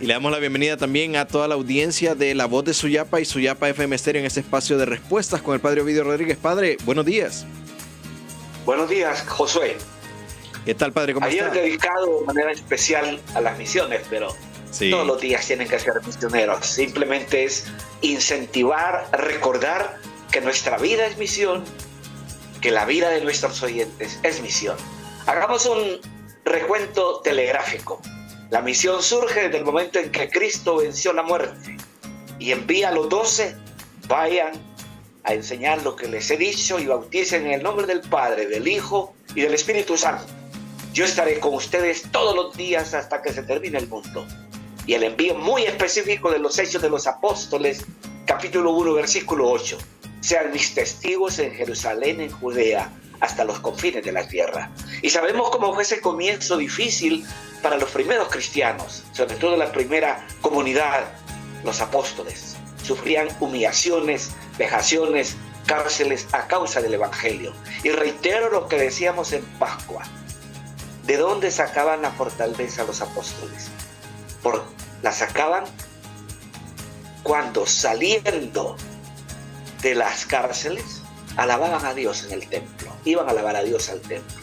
Y le damos la bienvenida también a toda la audiencia de La Voz de Suyapa y Suyapa FM Stereo en este espacio de respuestas con el Padre Ovidio Rodríguez. Padre, buenos días. Buenos días, Josué. ¿Qué tal, Padre? ¿Cómo está? Ayer dedicado de manera especial a las misiones, pero sí, todos los días tienen que ser misioneros. Simplemente es incentivar, recordar que nuestra vida es misión, que la vida de nuestros oyentes es misión. Hagamos un recuento telegráfico. La misión surge desde el momento en que Cristo venció la muerte y envía a los 12, vayan a enseñar lo que les he dicho y bauticen en el nombre del Padre, del Hijo y del Espíritu Santo. Yo estaré con ustedes todos los días hasta que se termine el mundo. Y el envío muy específico de los Hechos de los Apóstoles, capítulo 1, versículo 8. Sean mis testigos en Jerusalén, en Judea, hasta los confines de la tierra. Y sabemos cómo fue ese comienzo difícil para los primeros cristianos, sobre todo la primera comunidad, los apóstoles. Sufrían humillaciones, vejaciones, cárceles a causa del Evangelio. Y reitero lo que decíamos en Pascua. ¿De dónde sacaban la fortaleza los apóstoles? La sacaban cuando, saliendo de las cárceles, alababan a Dios en el templo. Iban a alabar a Dios al templo.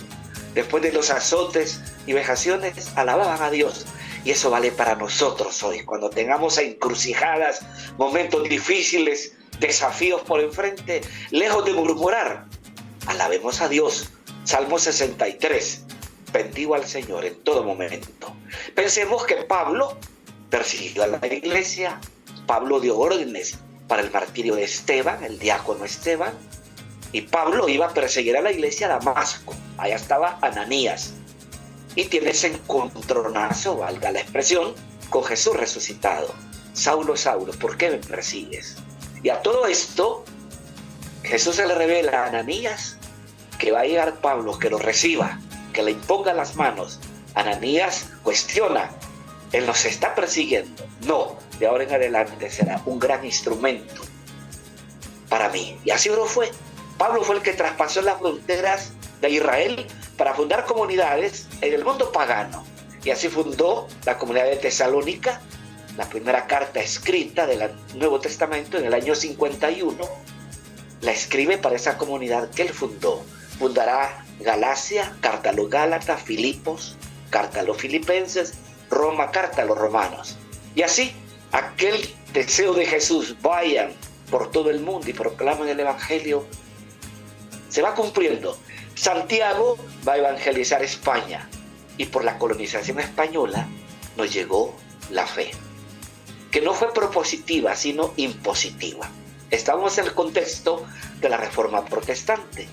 Después de los azotes y vejaciones, alababan a Dios. Y eso vale para nosotros hoy. Cuando tengamos encrucijadas, momentos difíciles, desafíos por enfrente, lejos de murmurar, alabemos a Dios. Salmo 63. Bendigo al Señor en todo momento. Pensemos que Pablo persiguió a la iglesia. Pablo dio órdenes para el martirio de Esteban, el diácono Esteban. Y Pablo iba a perseguir a la iglesia a Damasco. Allá estaba Ananías. Y tiene ese encontronazo, valga la expresión, con Jesús resucitado. Saulo, Saulo, ¿por qué me persigues? Y a todo esto, Jesús se le revela a Ananías que va a llegar Pablo, que lo reciba, que le imponga las manos. Ananías cuestiona, él nos está persiguiendo. No, de ahora en adelante será un gran instrumento para mí. Y así lo fue. Pablo fue el que traspasó las fronteras de Israel para fundar comunidades en el mundo pagano. Y así fundó la comunidad de Tesalónica, la primera carta escrita del Nuevo Testamento en el año 51. La escribe para esa comunidad que él fundó. Fundará Galacia, carta a los Gálatas, Filipos, carta a los Filipenses, Roma, carta a los Romanos. Y así, aquel deseo de Jesús, vayan por todo el mundo y proclamen el Evangelio, se va cumpliendo. Santiago va a evangelizar España y por la colonización española nos llegó la fe, que no fue propositiva, sino impositiva. Estábamos en el contexto de la Reforma Protestante.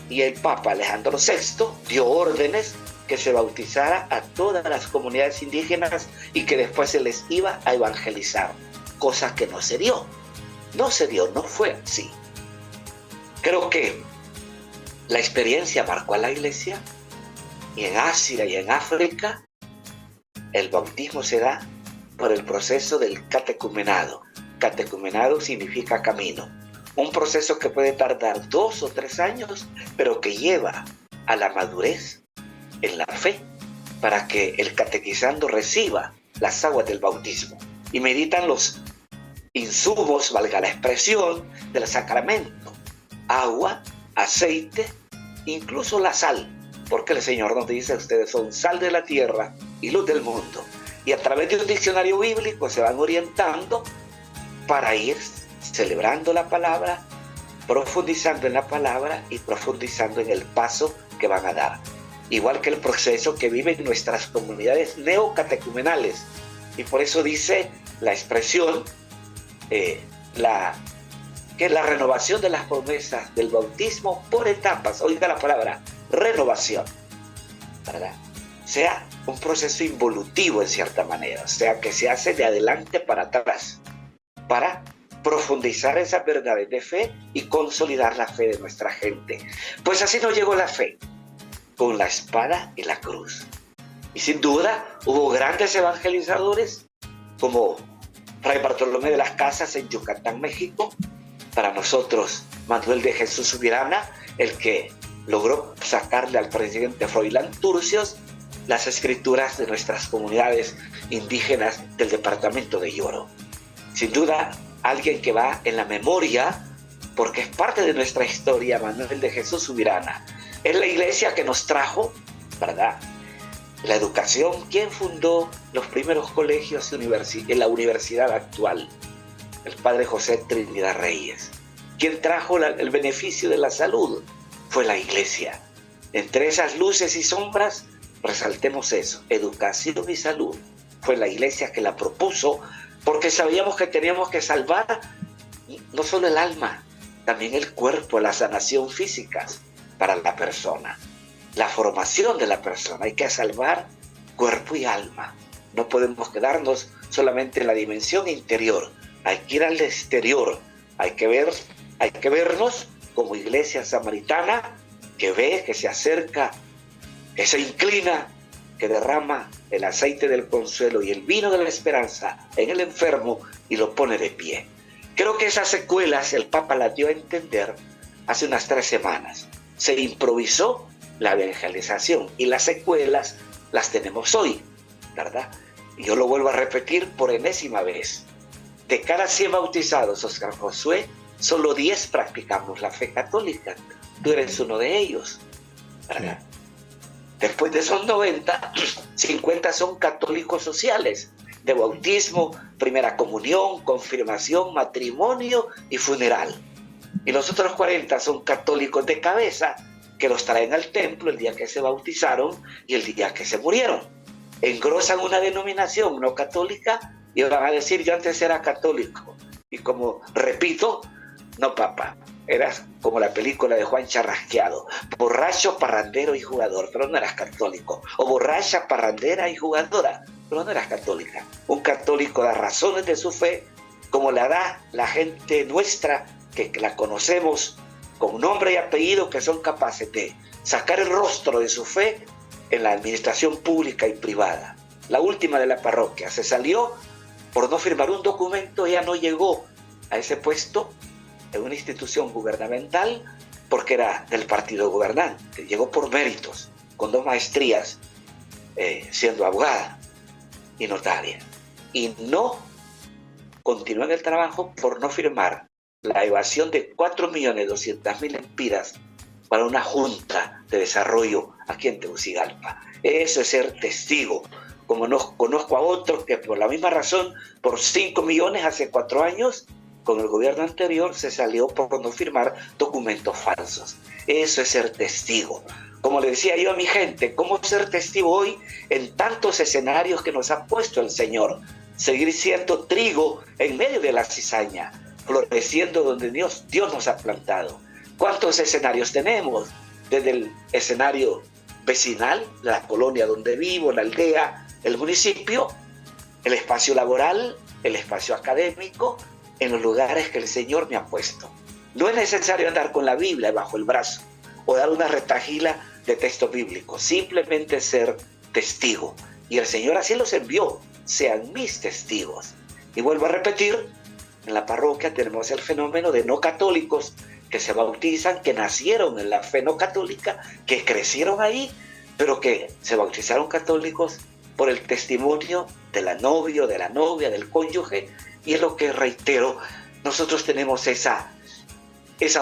Y el Papa Alejandro VI dio órdenes que se bautizara a todas las comunidades indígenas y que después se les iba a evangelizar, cosa que no se dio. No se dio, no fue así. Creo que la experiencia marcó a la iglesia y en Asia y en África el bautismo se da por el proceso del catecumenado. Catecumenado significa camino. Un proceso que puede tardar 2 o 3 años, pero que lleva a la madurez en la fe para que el catequizando reciba las aguas del bautismo y meditan los insumos, valga la expresión, del sacramento: agua, aceite, incluso la sal, porque el Señor nos dice: ustedes son sal de la tierra y luz del mundo. Y a través de un diccionario bíblico se van orientando para ir celebrando la palabra, profundizando en la palabra y profundizando en el paso que van a dar. Igual que el proceso que viven nuestras comunidades neocatecumenales. Y por eso dice la expresión, que es la renovación de las promesas del bautismo por etapas. Oiga la palabra, renovación, ¿verdad? Sea un proceso involutivo en cierta manera, o sea que se hace de adelante para atrás, para profundizar esas verdades de fe y consolidar la fe de nuestra gente. Pues así nos llegó la fe, con la espada y la cruz. Y sin duda hubo grandes evangelizadores como Fray Bartolomé de las Casas en Yucatán, México. Para nosotros, Manuel de Jesús Subirana, el que logró sacarle al presidente Froilán Turcios las escrituras de nuestras comunidades indígenas del departamento de Yoro. Sin duda, alguien que va en la memoria, porque es parte de nuestra historia, Manuel de Jesús Subirana. Es la iglesia que nos trajo, ¿verdad?, la educación. ¿Quién fundó los primeros colegios en la universidad actual? El padre José Trinidad Reyes. ¿Quién trajo el beneficio de la salud? Fue la iglesia. Entre esas luces y sombras, resaltemos eso: educación y salud. Fue la iglesia que la propuso, porque sabíamos que teníamos que salvar no solo el alma, también el cuerpo, la sanación física para la persona, la formación de la persona. Hay que salvar cuerpo y alma. No podemos quedarnos solamente en la dimensión interior. Hay que ir al exterior. Hay que vernos como iglesia samaritana que ve, que se acerca, que se inclina, que derrama el aceite del consuelo y el vino de la esperanza en el enfermo y lo pone de pie. Creo que esas secuelas el Papa las dio a entender hace unas 3 semanas. Se improvisó la evangelización y las secuelas las tenemos hoy, ¿verdad? Y yo lo vuelvo a repetir por enésima vez. De cada 100 bautizados, Oscar Josué, solo 10 practicamos la fe católica. Tú eres uno de ellos, ¿verdad? Sí. Después de esos 90, 50 son católicos sociales, de bautismo, primera comunión, confirmación, matrimonio y funeral. Y los otros 40 son católicos de cabeza, que los traen al templo el día que se bautizaron y el día que se murieron. Engrosan una denominación no católica y van a decir: yo antes era católico. Y como repito, no, papá, eras como la película de Juan Charrasqueado, borracho, parrandero y jugador, pero no eras católico. O borracha, parrandera y jugadora, pero no eras católica. Un católico da razones de su fe, como la da la gente nuestra, que la conocemos con nombre y apellido, que son capaces de sacar el rostro de su fe en la administración pública y privada. La última de la parroquia se salió por no firmar un documento, ella no llegó a ese puesto en una institución gubernamental porque era del partido gobernante. Llegó por méritos, con 2 maestrías, siendo abogada y notaria. Y no continuó en el trabajo por no firmar la evasión de 4.200.000 lempiras para una junta de desarrollo aquí en Tegucigalpa. Eso es ser testigo. Como no conozco a otros que por la misma razón, por 5 millones hace 4 años, con el gobierno anterior se salió por no firmar documentos falsos. Eso es ser testigo. Como le decía yo a mi gente, ¿cómo ser testigo hoy en tantos escenarios que nos ha puesto el Señor? Seguir siendo trigo en medio de la cizaña, floreciendo donde Dios nos ha plantado. ¿Cuántos escenarios tenemos? Desde el escenario vecinal, la colonia donde vivo, la aldea, el municipio, el espacio laboral, el espacio académico, en los lugares que el Señor me ha puesto. No es necesario andar con la Biblia bajo el brazo o dar una retahíla de texto bíblico, simplemente ser testigo. Y el Señor así los envió: sean mis testigos. Y vuelvo a repetir, en la parroquia tenemos el fenómeno de no católicos que se bautizan, que nacieron en la fe no católica, que crecieron ahí, pero que se bautizaron católicos por el testimonio del novio, de la novia, del cónyuge. Y es lo que reitero, nosotros tenemos esa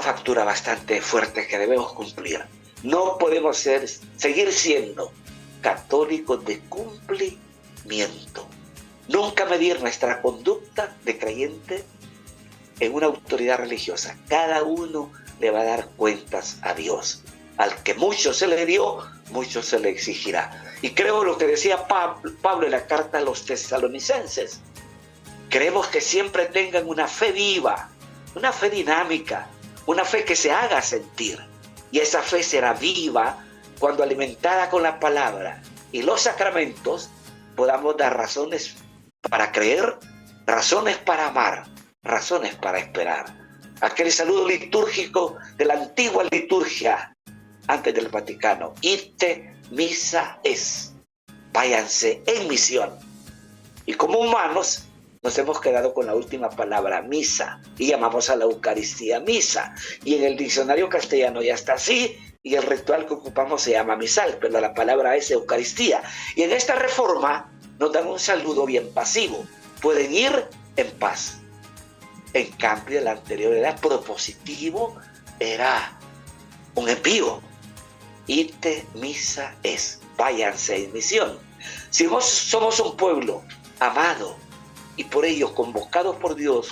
factura bastante fuerte que debemos cumplir. No podemos seguir siendo católicos de cumplimiento. Nunca medir nuestra conducta de creyente en una autoridad religiosa. Cada uno le va a dar cuentas a Dios. Al que mucho se le dio, mucho se le exigirá. Y creo lo que decía Pablo en la carta a los tesalonicenses. Queremos que siempre tengan una fe viva, una fe dinámica, una fe que se haga sentir. Y esa fe será viva cuando, alimentada con la palabra y los sacramentos, podamos dar razones para creer, razones para amar, razones para esperar. Aquel saludo litúrgico de la antigua liturgia antes del Vaticano: ite missa es, váyanse en misión. Y como humanos nos hemos quedado con la última palabra, misa, y llamamos a la Eucaristía misa. Y en el diccionario castellano ya está así, y el ritual que ocupamos se llama misal, pero la palabra es Eucaristía. Y en esta reforma nos dan un saludo bien pasivo. Pueden ir en paz. En cambio, el anterior era propositivo, era un envío. Ite misa es, váyanse en misión. Si somos un pueblo amado y por ello convocados por Dios,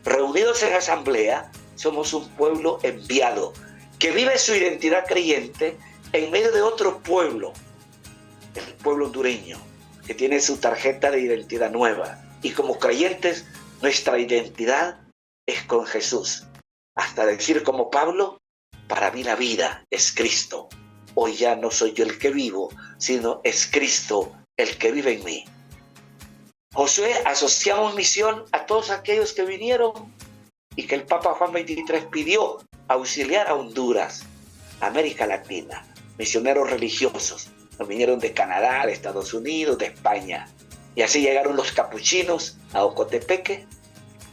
reunidos en asamblea, somos un pueblo enviado, que vive su identidad creyente en medio de otro pueblo, el pueblo hondureño, que tiene su tarjeta de identidad nueva. Y como creyentes, nuestra identidad es con Jesús. Hasta decir como Pablo, para mí la vida es Cristo. Hoy ya no soy yo el que vivo, sino es Cristo el que vive en mí. Josué, asociamos misión a todos aquellos que vinieron y que el Papa Juan XXIII pidió auxiliar a Honduras, América Latina, misioneros religiosos. Nos vinieron de Canadá, de Estados Unidos, de España. Y así llegaron los capuchinos a Ocotepeque,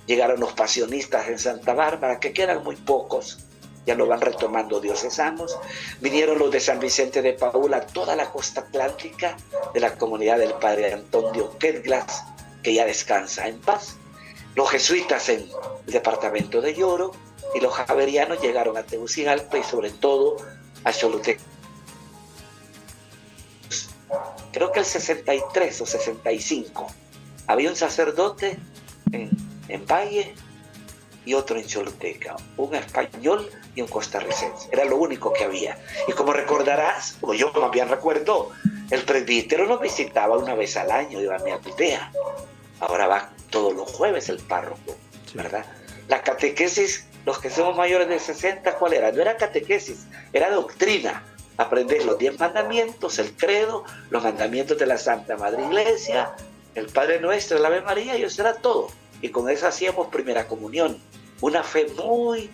llegaron los pasionistas en Santa Bárbara, que quedan muy pocos, ya lo van retomando diocesanos. Vinieron los de San Vicente de Paúl a toda la costa atlántica de la comunidad del Padre Antonio Quetglas, que ya descansa en paz. Los jesuitas en el departamento de Lloro y los javerianos llegaron a Tegucigalpa y sobre todo a Choluteca. Creo que el 63 o 65 había un sacerdote en Valle y otro en Choluteca, un español y un costarricense. Era lo único que había. Y como recordarás, o yo más bien recuerdo, el presbítero nos visitaba una vez al año, iba a mi aldea. Ahora va todos los jueves el párroco, ¿verdad? La catequesis, los que somos mayores de 60, ¿cuál era? No era catequesis, era doctrina. Aprender los 10 mandamientos, el credo, los mandamientos de la Santa Madre Iglesia, el Padre Nuestro, el Ave María, y eso era todo. Y con eso hacíamos primera comunión. Una fe muy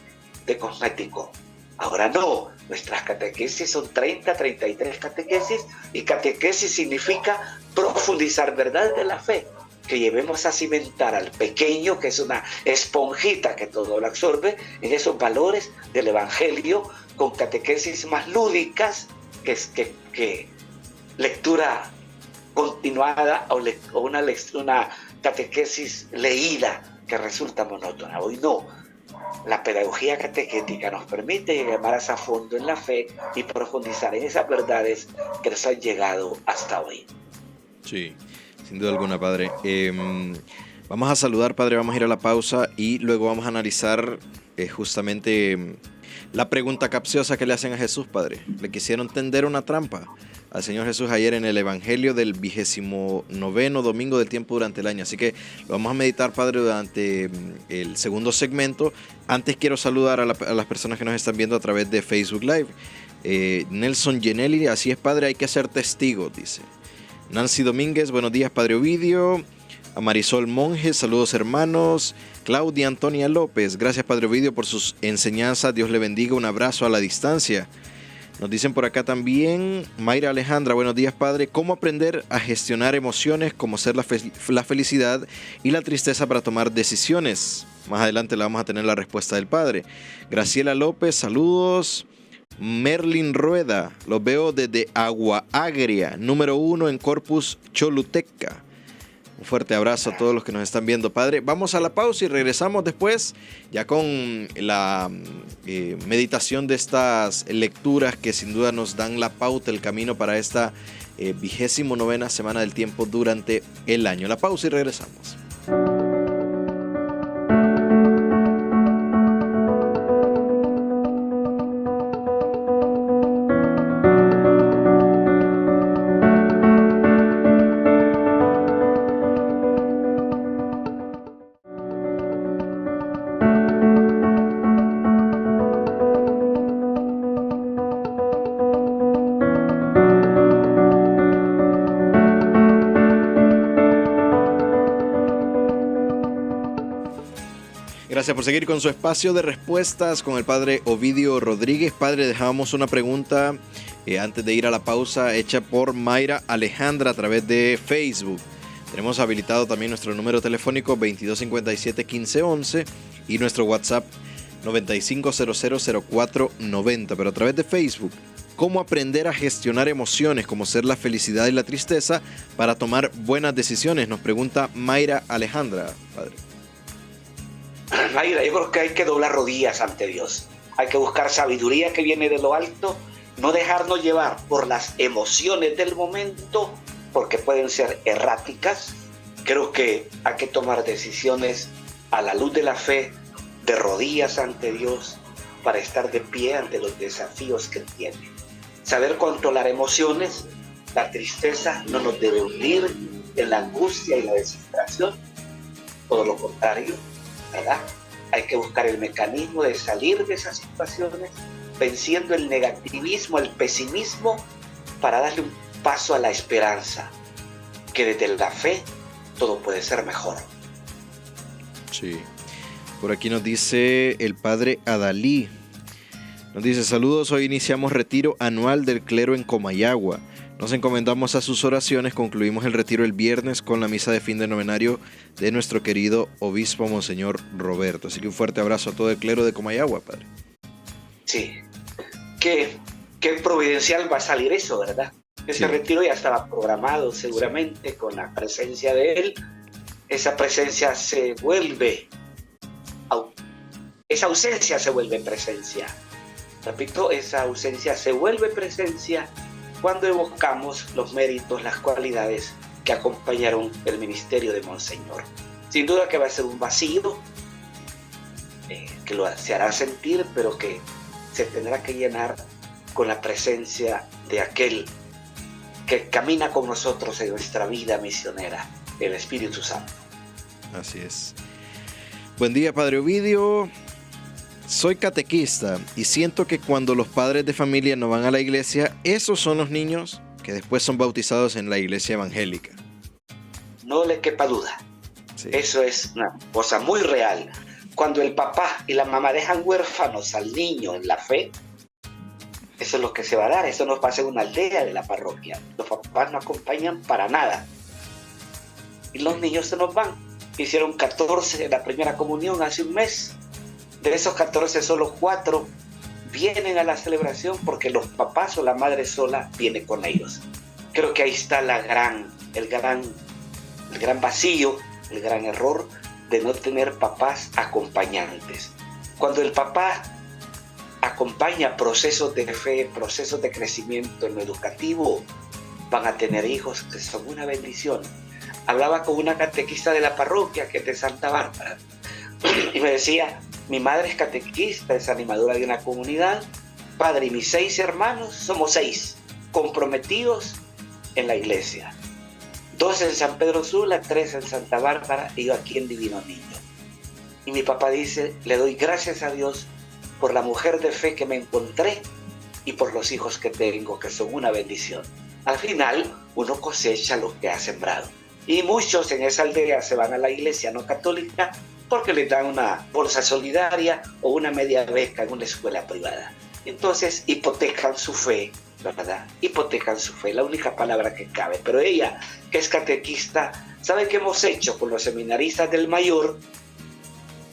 de cosmético. Ahora no, nuestras catequesis son 30, 33 catequesis, y catequesis significa profundizar verdades de la fe, que llevemos a cimentar al pequeño, que es una esponjita que todo lo absorbe, en esos valores del Evangelio, con catequesis más lúdicas, que lectura continuada o una catequesis leída que resulta monótona. Hoy no. La pedagogía catequética nos permite llegar más a fondo en la fe y profundizar en esas verdades que nos han llegado hasta hoy. Sí, sin duda alguna, padre. Vamos a saludar, padre, vamos a ir a la pausa y luego vamos a analizar justamente la pregunta capciosa que le hacen a Jesús, padre. Le quisieron tender una trampa al Señor Jesús ayer en el Evangelio del 29º domingo del tiempo durante el año. Así que lo vamos a meditar, padre, durante el segundo segmento. Antes quiero saludar a las personas que nos están viendo a través de Facebook Live. Nelson Genelli, así es, padre, hay que ser testigos, dice. Nancy Domínguez, buenos días, padre Ovidio. A Marisol Monge, saludos hermanos. Claudia Antonia López, gracias, padre Ovidio, por sus enseñanzas. Dios le bendiga, un abrazo a la distancia. Nos dicen por acá también, Mayra Alejandra, buenos días, padre. ¿Cómo aprender a gestionar emociones, como ser la felicidad y la tristeza para tomar decisiones? Más adelante la vamos a tener la respuesta del padre. Graciela López, saludos. Merlin Rueda, los veo desde Agua Agria, número 1 en Corpus Choluteca. Un fuerte abrazo a todos los que nos están viendo, padre. Vamos a la pausa y regresamos después ya con la meditación de estas lecturas que sin duda nos dan la pauta, el camino para esta 29ª semana del tiempo durante el año. La pausa y regresamos. Gracias por seguir con su espacio de respuestas con el padre Ovidio Rodríguez. Padre, dejamos una pregunta antes de ir a la pausa hecha por Mayra Alejandra a través de Facebook. Tenemos habilitado también nuestro número telefónico 2257-1511 y nuestro WhatsApp 95000490, pero a través de Facebook. ¿Cómo aprender a gestionar emociones como ser la felicidad y la tristeza para tomar buenas decisiones? Nos pregunta Mayra Alejandra, padre. Mayra, yo creo que hay que doblar rodillas ante Dios. Hay que buscar sabiduría que viene de lo alto, no dejarnos llevar por las emociones del momento, porque pueden ser erráticas. Creo que hay que tomar decisiones a la luz de la fe, de rodillas ante Dios, para estar de pie ante los desafíos que tiene. Saber controlar emociones, la tristeza no nos debe hundir en la angustia y la desesperación, todo lo contrario, ¿verdad? Hay que buscar el mecanismo de salir de esas situaciones, venciendo el negativismo, el pesimismo, para darle un paso a la esperanza, que desde la fe todo puede ser mejor. Sí. Por aquí nos dice el padre Adalí. Nos dice: saludos, hoy iniciamos retiro anual del clero en Comayagua. Nos encomendamos a sus oraciones, concluimos el retiro el viernes con la misa de fin de novenario de nuestro querido obispo Monseñor Roberto. Así que un fuerte abrazo a todo el clero de Comayagua, padre. Sí, qué providencial va a salir eso, ¿verdad? Ese retiro ya estaba programado seguramente con la presencia de él. Esa presencia se vuelve, esa ausencia se vuelve presencia. Repito, esa ausencia se vuelve presencia cuando evocamos los méritos, las cualidades que acompañaron el ministerio de Monseñor. Sin duda que va a ser un vacío, que se hará sentir, pero que se tendrá que llenar con la presencia de aquel que camina con nosotros en nuestra vida misionera, el Espíritu Santo. Así es. Buen día, padre Ovidio. Soy catequista y siento que cuando los padres de familia no van a la iglesia, esos son los niños que después son bautizados en la iglesia evangélica. No le quepa duda. Sí. Eso es una cosa muy real. Cuando el papá y la mamá dejan huérfanos al niño en la fe, eso es lo que se va a dar. Eso nos pasa en una aldea de la parroquia. Los papás no acompañan para nada. Y los niños se nos van. Hicieron 14 en la primera comunión hace un mes. De esos 14, solo 4 vienen a la celebración porque los papás o la madre sola viene con ellos. Creo que ahí está el gran vacío, el gran error de no tener papás acompañantes. Cuando el papá acompaña procesos de fe, procesos de crecimiento en lo educativo, van a tener hijos que son una bendición. Hablaba con una catequista de la parroquia, que es de Santa Bárbara, y me decía: mi madre es catequista, es animadora de una comunidad, padre, y mis 6 hermanos, somos 6 comprometidos en la iglesia. 2 en San Pedro Sula, 3 en Santa Bárbara y yo aquí en Divino Niño. Y mi papá dice: le doy gracias a Dios por la mujer de fe que me encontré y por los hijos que tengo, que son una bendición. Al final, uno cosecha lo que ha sembrado. Y muchos en esa aldea se van a la iglesia no católica porque les dan una bolsa solidaria o una media beca en una escuela privada. Entonces hipotecan su fe, ¿verdad? Hipotecan su fe, la única palabra que cabe. Pero ella, que es catequista, ¿sabe qué hemos hecho con los seminaristas del mayor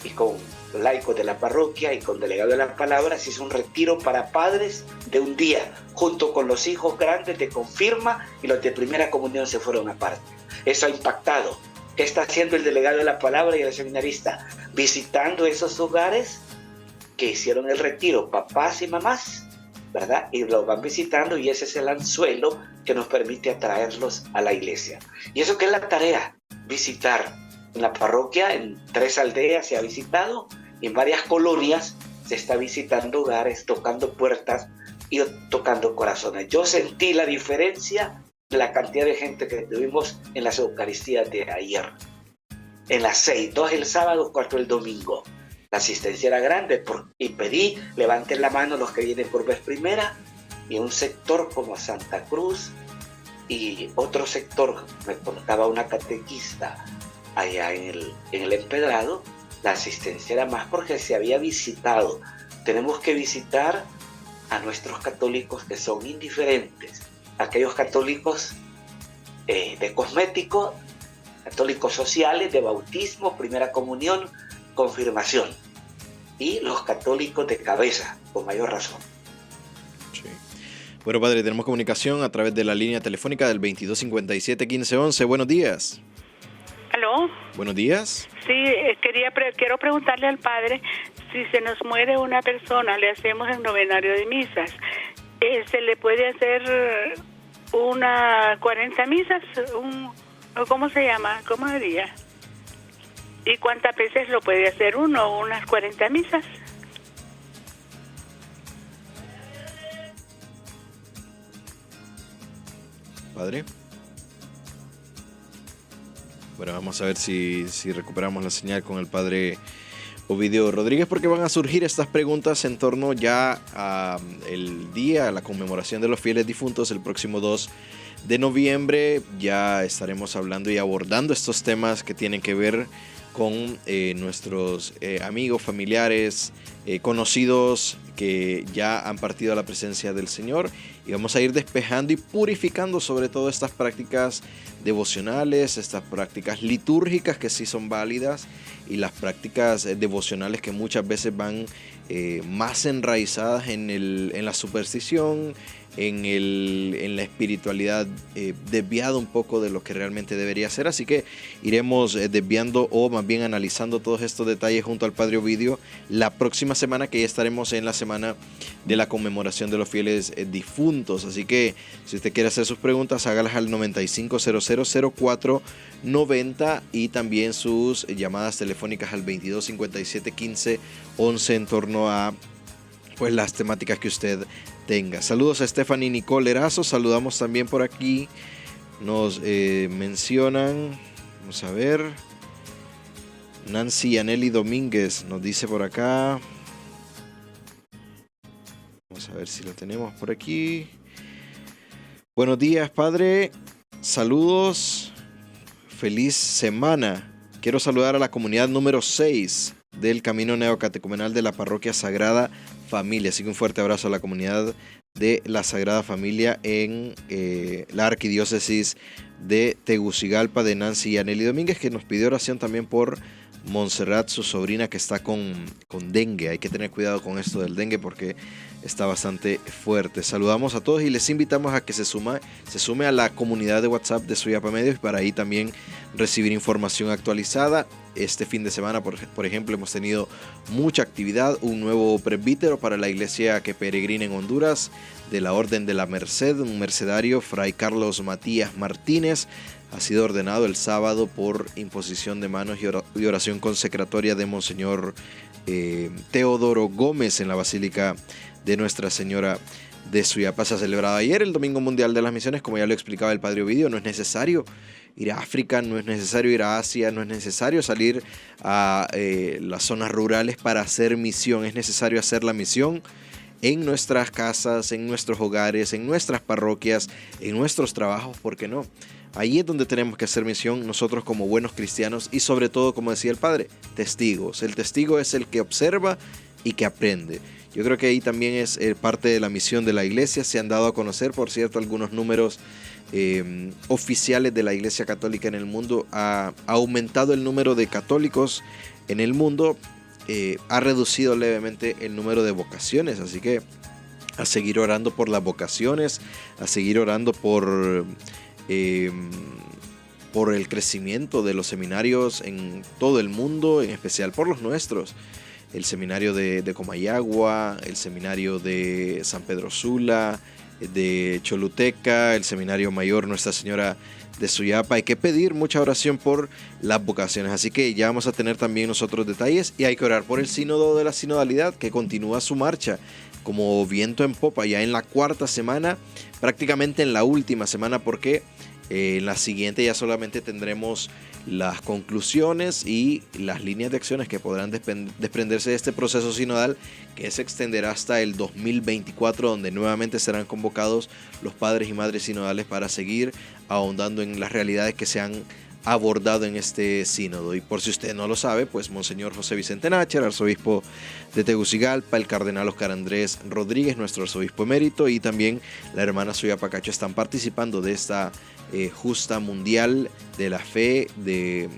y con laicos de la parroquia y con delegados de las palabras? Hizo un retiro para padres de un día, junto con los hijos grandes de confirma, y los de primera comunión se fueron aparte. Eso ha impactado. ¿Qué está haciendo el delegado de la palabra y el seminarista? Visitando esos hogares que hicieron el retiro, papás y mamás, ¿verdad? Y los van visitando, y ese es el anzuelo que nos permite atraerlos a la iglesia. ¿Y eso qué es la tarea? Visitar. En la parroquia, en 3 aldeas se ha visitado, y en varias colonias se está visitando hogares, tocando puertas y tocando corazones. Yo sentí la diferencia de la cantidad de gente que tuvimos en las Eucaristías de ayer. En las 6, 2 el sábado, 4 el domingo. La asistencia era grande y pedí: levanten la mano los que vienen por vez primera. Y un sector como Santa Cruz y otro sector, me contaba una catequista allá en el Empedrado, la asistencia era más porque se había visitado. Tenemos que visitar a nuestros católicos que son indiferentes, aquellos católicos de cosmético, católicos sociales, de bautismo, primera comunión, confirmación. y los católicos de cabeza, con mayor razón. Sí. Bueno, padre, tenemos comunicación a través de la línea telefónica del 2257-1511. Buenos días. ¿Aló? Buenos días. Sí, quiero preguntarle al padre, si se nos muere una persona, le hacemos el novenario de misas, ¿se le puede hacer unas 40 misas? ¿Cómo se llama? ¿Cómo diría? ¿Y cuántas veces lo puede hacer uno? ¿Unas 40 misas? Padre. Bueno, vamos a ver si recuperamos la señal con el padre Ovidio Rodríguez, porque van a surgir estas preguntas en torno ya a el día, a la conmemoración de los fieles difuntos, el próximo 2 de noviembre. Ya estaremos hablando y abordando estos temas que tienen que ver con nuestros amigos, familiares, conocidos que ya han partido a la presencia del Señor, y vamos a ir despejando y purificando sobre todo estas prácticas devocionales, estas prácticas litúrgicas que sí son válidas, y las prácticas devocionales que muchas veces van más enraizadas en la superstición, en la espiritualidad, desviado un poco de lo que realmente debería ser. Así que iremos desviando, o más bien analizando todos estos detalles junto al padre Ovidio la próxima semana, que ya estaremos en la semana de la conmemoración de los fieles difuntos. Así que si usted quiere hacer sus preguntas, hágalas al 95000490, y también sus llamadas telefónicas al 2257-1511 en torno a pues las temáticas que usted tenga. Saludos a Stephanie Nicole Erazo, saludamos también por aquí, nos mencionan, vamos a ver, Nancy Yaneli Domínguez nos dice por acá, vamos a ver si lo tenemos por aquí. Buenos días, padre, saludos, feliz semana. Quiero saludar a la comunidad número 6 del Camino Neocatecumenal de la Parroquia Sagrada Familia. Así que un fuerte abrazo a la comunidad de la Sagrada Familia en la Arquidiócesis de Tegucigalpa, de Nancy Yaneli Domínguez, que nos pidió oración también por Montserrat, su sobrina, que está con dengue. Hay que tener cuidado con esto del dengue porque está bastante fuerte. Saludamos a todos y les invitamos a que se sume a la comunidad de WhatsApp de Suyapa Medios, para ahí también recibir información actualizada. Este fin de semana, por ejemplo, hemos tenido mucha actividad. Un nuevo presbítero para la iglesia que peregrina en Honduras, de la Orden de la Merced, un mercedario, Fray Carlos Matías Martínez, ha sido ordenado el sábado por imposición de manos y oración consecratoria de Monseñor Teodoro Gómez en la Basílica de Nuestra Señora de Suyapa. Se ha celebrado ayer el Domingo Mundial de las Misiones, como ya lo explicaba el padre Ovidio. No es necesario ir a África, no es necesario ir a Asia, no es necesario salir a las zonas rurales para hacer misión. Es necesario hacer la misión en nuestras casas, en nuestros hogares, en nuestras parroquias, en nuestros trabajos, ¿por qué no? Ahí es donde tenemos que hacer misión nosotros como buenos cristianos, y sobre todo, como decía el padre, testigos. El testigo es el que observa y que aprende. Yo creo que ahí también es parte de la misión de la iglesia. Se han dado a conocer, por cierto, algunos números oficiales de la Iglesia Católica en el mundo. Ha aumentado el número de católicos en el mundo, ha reducido levemente el número de vocaciones, así que a seguir orando por las vocaciones, a seguir orando por el crecimiento de los seminarios en todo el mundo, en especial por los nuestros. El seminario de Comayagua, el seminario de San Pedro Sula, de Choluteca, el seminario mayor Nuestra Señora de Suyapa. Hay que pedir mucha oración por las vocaciones, así que ya vamos a tener también nosotros detalles, y hay que orar por el sínodo de la sinodalidad, que continúa su marcha como viento en popa, ya en la cuarta semana, prácticamente en la última semana, porque en la siguiente ya solamente tendremos las conclusiones y las líneas de acciones que podrán desprenderse de este proceso sinodal, que se extenderá hasta el 2024, donde nuevamente serán convocados los padres y madres sinodales para seguir ahondando en las realidades que se han abordado en este sínodo. Y por si usted no lo sabe, pues Monseñor José Vicente Nácher, arzobispo de Tegucigalpa, el cardenal Oscar Andrés Rodríguez, nuestro arzobispo emérito, y también la hermana Suyapa Cacho están participando de esta justa mundial de la fe, de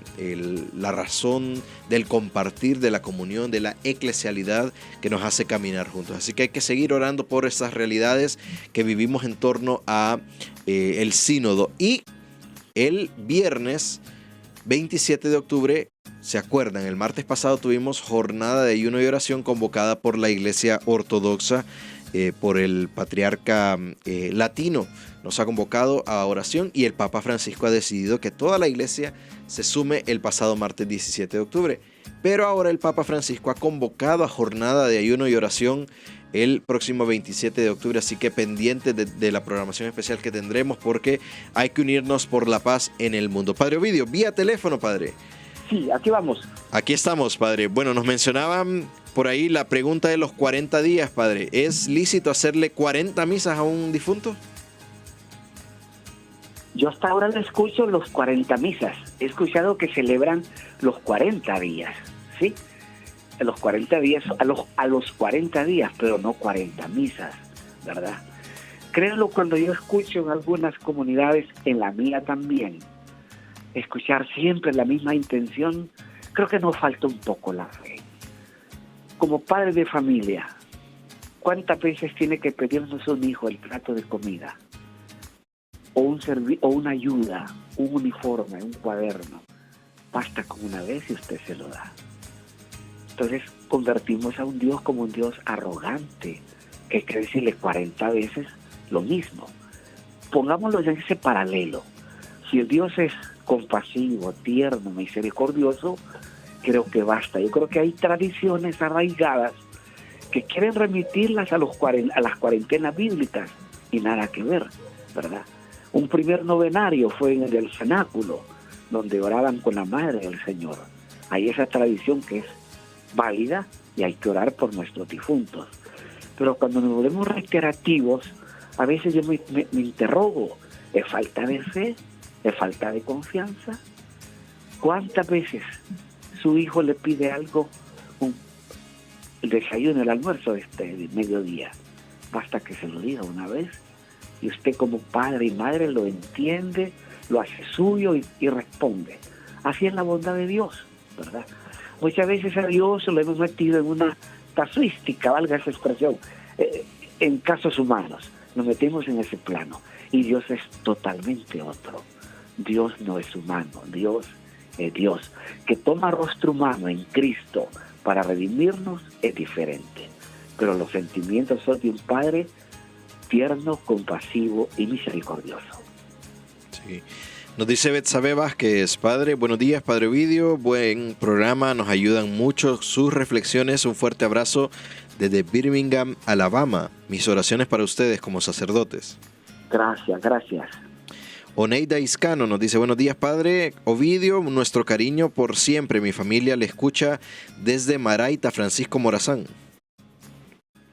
la razón, del compartir, de la comunión, de la eclesialidad que nos hace caminar juntos. Así que hay que seguir orando por estas realidades que vivimos en torno a el sínodo. Y el viernes 27 de octubre, ¿se acuerdan? El martes pasado tuvimos jornada de ayuno y oración convocada por la Iglesia Ortodoxa, por el patriarca latino. Nos ha convocado a oración y el Papa Francisco ha decidido que toda la iglesia se sume el pasado martes 17 de octubre. Pero ahora el Papa Francisco ha convocado a jornada de ayuno y oración el próximo 27 de octubre, así que pendientes de la programación especial que tendremos, porque hay que unirnos por la paz en el mundo. Padre Ovidio, vía teléfono, padre. Sí, aquí vamos. Aquí estamos, padre. Bueno, nos mencionaban por ahí la pregunta de los 40 días, padre. ¿Es lícito hacerle 40 misas a un difunto? Yo hasta ahora no escucho los 40 misas. He escuchado que celebran los 40 días, ¿sí? A los 40 días, a los 40 días, pero no 40 misas, ¿verdad? Créanlo, cuando yo escucho en algunas comunidades, en la mía también, escuchar siempre la misma intención, creo que nos falta un poco la fe. Como padre de familia, ¿cuántas veces tiene que pedirnos un hijo el plato de comida? O una ayuda, un uniforme, un cuaderno. Basta con una vez y usted se lo da. Entonces convertimos a un Dios como un Dios arrogante, que hay que decirle 40 veces lo mismo. Pongámoslo en ese paralelo. Si el Dios es compasivo, tierno, misericordioso, creo que basta. Yo creo que hay tradiciones arraigadas que quieren remitirlas a las cuarentenas bíblicas y nada que ver, ¿verdad? Un primer novenario fue en el cenáculo, donde oraban con la Madre del Señor. Hay esa tradición que es válida y hay que orar por nuestros difuntos. Pero cuando nos volvemos reiterativos, a veces yo me interrogo, ¿es falta de fe? ¿Es falta de confianza? ¿Cuántas veces su hijo le pide algo, el desayuno, el almuerzo de mediodía? Basta que se lo diga una vez y usted como padre y madre lo entiende, lo hace suyo y responde. Así es la bondad de Dios, ¿verdad? Muchas veces a Dios lo hemos metido en una casuística, valga esa expresión, en casos humanos. Nos metemos en ese plano y Dios es totalmente otro. Dios no es humano, Dios es Dios. Que toma rostro humano en Cristo para redimirnos es diferente. Pero los sentimientos son de un Padre tierno, compasivo y misericordioso. Sí. Nos dice Betsabe Vázquez, padre, buenos días, padre Ovidio, buen programa, nos ayudan mucho sus reflexiones, un fuerte abrazo desde Birmingham, Alabama. Mis oraciones para ustedes como sacerdotes. Gracias. Oneida Iscano nos dice, buenos días, padre Ovidio, nuestro cariño por siempre, mi familia le escucha desde Maraita, Francisco Morazán.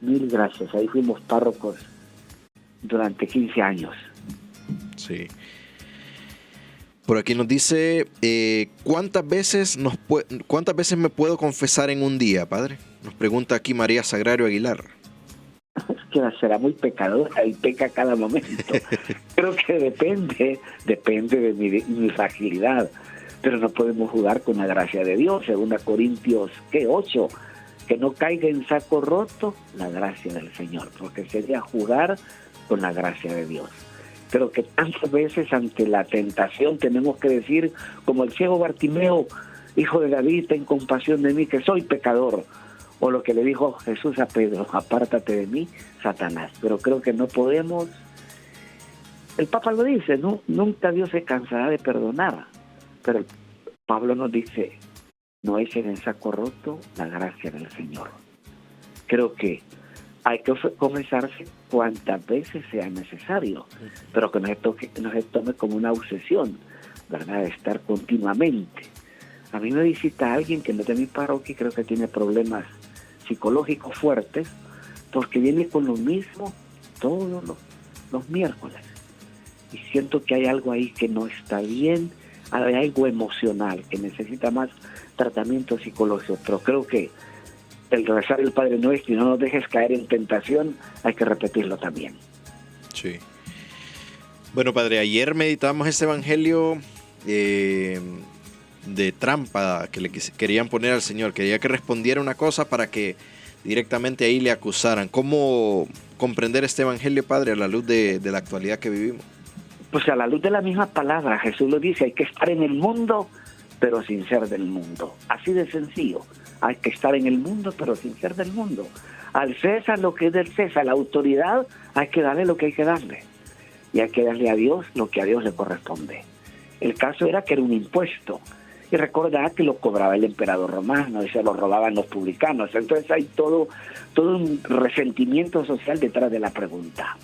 Mil gracias, ahí fuimos párrocos durante 15 años. Sí. Por aquí nos dice, ¿cuántas veces me puedo confesar en un día, padre? Nos pregunta aquí María Sagrario Aguilar. Es que será muy pecadora y peca cada momento. Creo que depende de mi fragilidad, pero no podemos jugar con la gracia de Dios. 2 Corintios 8, que no caiga en saco roto la gracia del Señor, porque sería jugar con la gracia de Dios. Pero que tantas veces ante la tentación tenemos que decir, como el ciego Bartimeo, hijo de David, ten compasión de mí, que soy pecador. O lo que le dijo Jesús a Pedro, apártate de mí, Satanás. Pero creo que no podemos. El Papa lo dice, ¿no? Nunca Dios se cansará de perdonar. Pero Pablo nos dice, no echen en saco roto la gracia del Señor. Creo que hay que confesarse cuantas veces sea necesario, pero que no se tome como una obsesión, ¿verdad? De estar continuamente. A mí me visita alguien que no es de mi parroquia y creo que tiene problemas psicológicos fuertes, porque viene con lo mismo todos los miércoles. Y siento que hay algo ahí que no está bien, hay algo emocional que necesita más tratamiento psicológico, pero creo que el rezar el Padre Nuestro y no nos dejes caer en tentación, hay que repetirlo también. Sí. Bueno, padre, ayer meditamos este evangelio de trampa que le querían poner al Señor. Quería que respondiera una cosa para que directamente ahí le acusaran. ¿Cómo comprender este evangelio, padre, a la luz de la actualidad que vivimos? Pues a la luz de la misma palabra, Jesús lo dice, hay que estar en el mundo, pero sin ser del mundo. Así de sencillo. Hay que estar en el mundo, pero sin ser del mundo. Al César lo que es del César, la autoridad, hay que darle lo que hay que darle. Y hay que darle a Dios lo que a Dios le corresponde. El caso era que era un impuesto. Y recordad que lo cobraba el emperador romano y se lo robaban los publicanos. Entonces hay todo un resentimiento social detrás de la pregunta.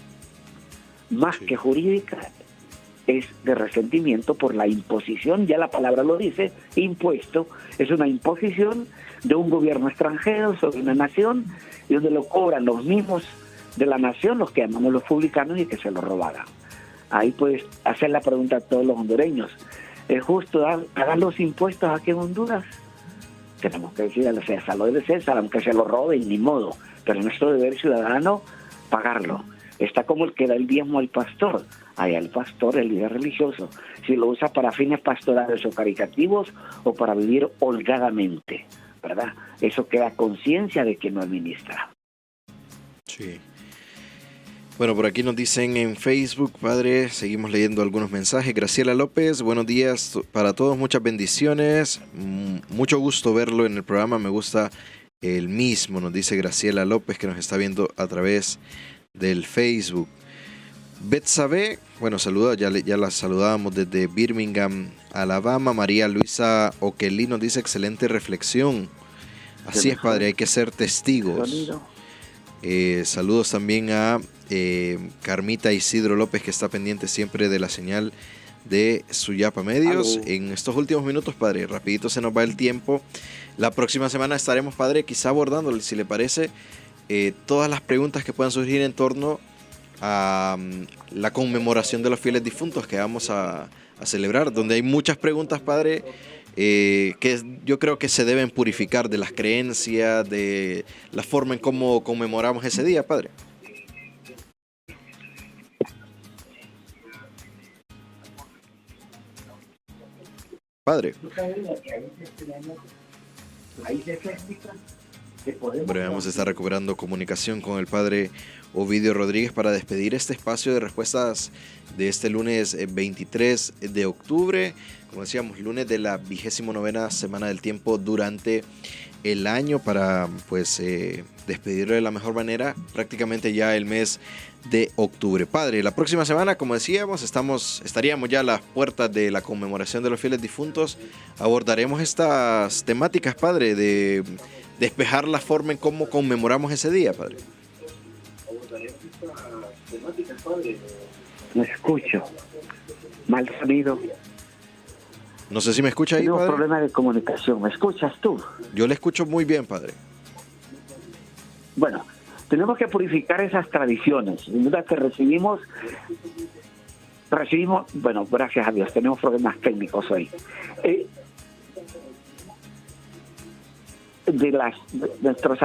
Más que jurídica, es de resentimiento por la imposición, ya la palabra lo dice, impuesto, es una imposición de un gobierno extranjero sobre una nación y donde lo cobran los mismos de la nación, los que llamamos los publicanos, y que se lo robaran. Ahí puedes hacer la pregunta a todos los hondureños, ¿es justo pagar los impuestos aquí en Honduras? Tenemos que decir al César, lo de César, aunque se lo roben, ni modo, pero nuestro deber ciudadano, pagarlo. Está como el que da el diezmo al pastor. Allá el pastor, el líder religioso, si lo usa para fines pastorales o caritativos o para vivir holgadamente, ¿verdad? Eso queda conciencia de que no administra. Sí. Bueno, por aquí nos dicen en Facebook, padre, seguimos leyendo algunos mensajes. Graciela López, buenos días para todos, muchas bendiciones. Mucho gusto verlo en el programa, me gusta el mismo, nos dice Graciela López, que nos está viendo a través del Facebook. Betsabe, bueno, saluda, ya la saludábamos desde Birmingham, Alabama. María Luisa Oquelí nos dice excelente reflexión. Así es, padre, hay que ser testigos. Saludos también a Carmita Isidro López, que está pendiente siempre de la señal de Suyapa Medios. En estos últimos minutos, padre, rapidito se nos va el tiempo. La próxima semana estaremos, padre, quizá abordando, si le parece, todas las preguntas que puedan surgir en torno a la conmemoración de los fieles difuntos que vamos a celebrar, donde hay muchas preguntas, padre, que yo creo que se deben purificar de las creencias, de la forma en cómo conmemoramos ese día, padre. Padre. Bueno, vamos a estar recuperando comunicación con el padre Ovidio Rodríguez para despedir este espacio de respuestas de este lunes 23 de octubre. Como decíamos, lunes de la 29ª semana del tiempo durante el año, para pues despedirlo de la mejor manera, prácticamente ya el mes de octubre. Padre, la próxima semana, como decíamos, estaríamos ya a las puertas de la conmemoración de los fieles difuntos. Abordaremos estas temáticas, padre, de despejar la forma en cómo conmemoramos ese día, padre. Me escucho. Mal sonido. No sé si me escucha ahí, Tenemos padre. Problema de comunicación. ¿Me escuchas tú? Yo le escucho muy bien, padre. Bueno, tenemos que purificar esas tradiciones. Sin duda que recibimos, bueno, gracias a Dios, tenemos problemas técnicos hoy. De nuestros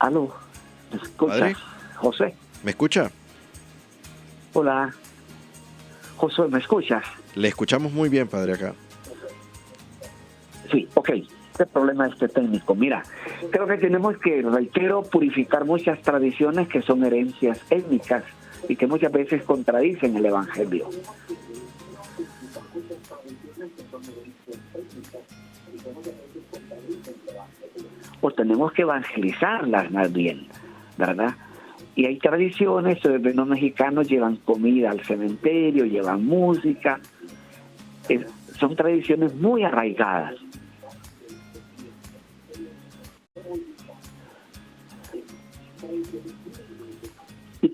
¿Aló? ¿Me escuchas, ¿Padre? José? ¿Me escucha? Hola. José, ¿me escuchas? Le escuchamos muy bien, padre, acá. Sí, ok. Este problema técnico. Mira, creo que tenemos que, reitero, purificar muchas tradiciones que son herencias étnicas y que muchas veces contradicen el Evangelio. Pues tenemos que evangelizarlas más bien, ¿verdad? Y hay tradiciones, los mexicanos llevan comida al cementerio, llevan música, son tradiciones muy arraigadas.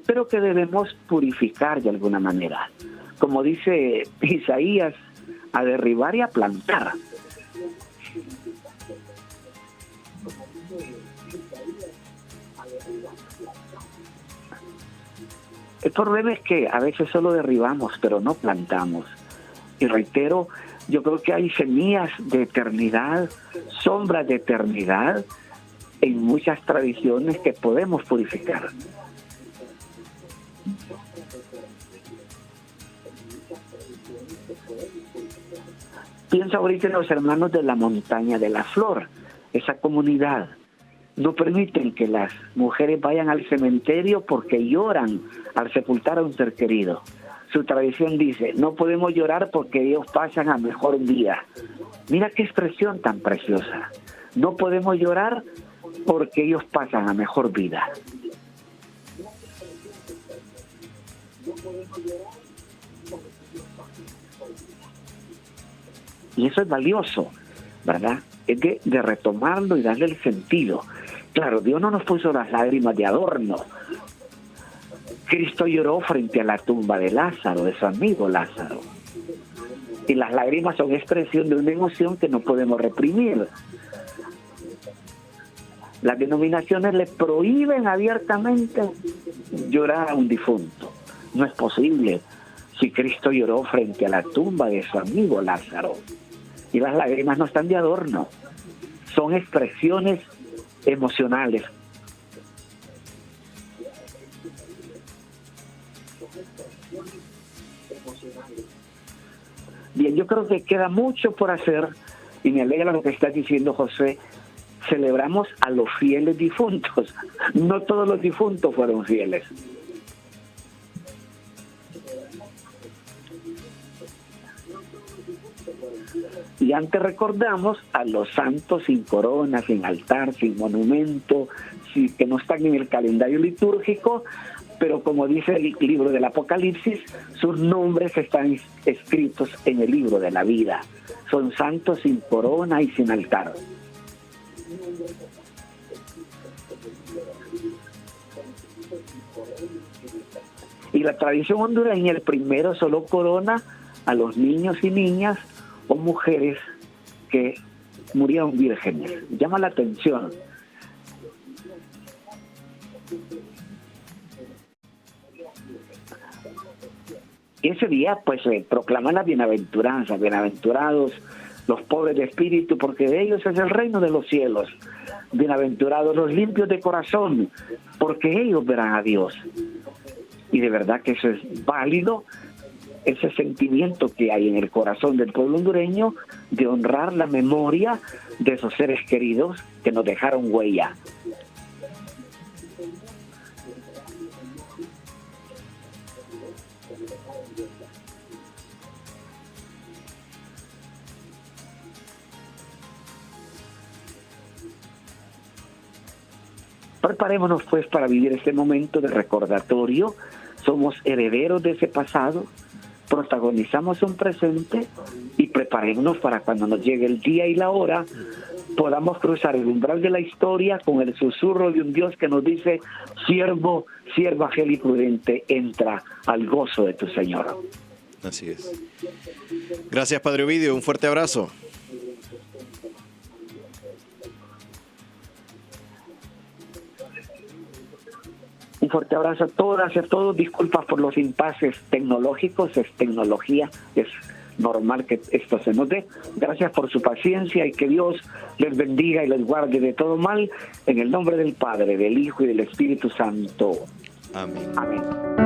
Pero que debemos purificar de alguna manera. Como dice Isaías, a derribar y a plantar. El problema es que a veces solo derribamos, pero no plantamos. Y reitero, Yo creo que hay semillas de eternidad, sombras de eternidad en muchas tradiciones que podemos purificar. Piensa ahorita en los hermanos de la montaña de la flor, esa comunidad. No permiten que las mujeres vayan al cementerio porque lloran al sepultar a un ser querido. Su tradición dice, no podemos llorar porque ellos pasan a mejor vida. Mira qué expresión tan preciosa. No podemos llorar porque ellos pasan a mejor vida. Y eso es valioso, ¿verdad? Es de retomarlo y darle el sentido. Claro, Dios no nos puso las lágrimas de adorno. Cristo lloró frente a la tumba de Lázaro, de su amigo Lázaro. Y las lágrimas son expresión de una emoción que no podemos reprimir. Las denominaciones le prohíben abiertamente llorar a un difunto. No es posible si Cristo lloró frente a la tumba de su amigo Lázaro. Y las lágrimas no están de adorno, son expresiones emocionales. Bien, yo creo que queda mucho por hacer y me alegra lo que está diciendo José. Celebramos a los fieles difuntos. No todos los difuntos fueron fieles. Y antes recordamos a los santos sin corona, sin altar, sin monumento, que no están en el calendario litúrgico, pero como dice el libro del Apocalipsis, sus nombres están escritos en el libro de la vida. Son santos sin corona y sin altar. Y la tradición hondureña, el primero solo corona a los niños y niñas o mujeres que murieron vírgenes. Llama la atención. Y ese día pues proclaman la bienaventuranza, bienaventurados los pobres de espíritu, porque de ellos es el reino de los cielos. Bienaventurados los limpios de corazón, porque ellos verán a Dios. Y de verdad que eso es válido, ese sentimiento que hay en el corazón del pueblo hondureño de honrar la memoria de esos seres queridos que nos dejaron huella. Preparémonos pues para vivir este momento de recordatorio. Somos herederos de ese pasado, protagonizamos un presente y preparémonos para cuando nos llegue el día y la hora podamos cruzar el umbral de la historia con el susurro de un Dios que nos dice: siervo, sierva fiel y prudente, entra al gozo de tu Señor. Así es. Gracias, Padre Ovidio, un fuerte abrazo. Un fuerte abrazo a todas y a todos. Disculpas por los impases tecnológicos, es tecnología, es normal que esto se nos dé. Gracias por su paciencia y que Dios les bendiga y les guarde de todo mal. En el nombre del Padre, del Hijo y del Espíritu Santo. Amén. Amén.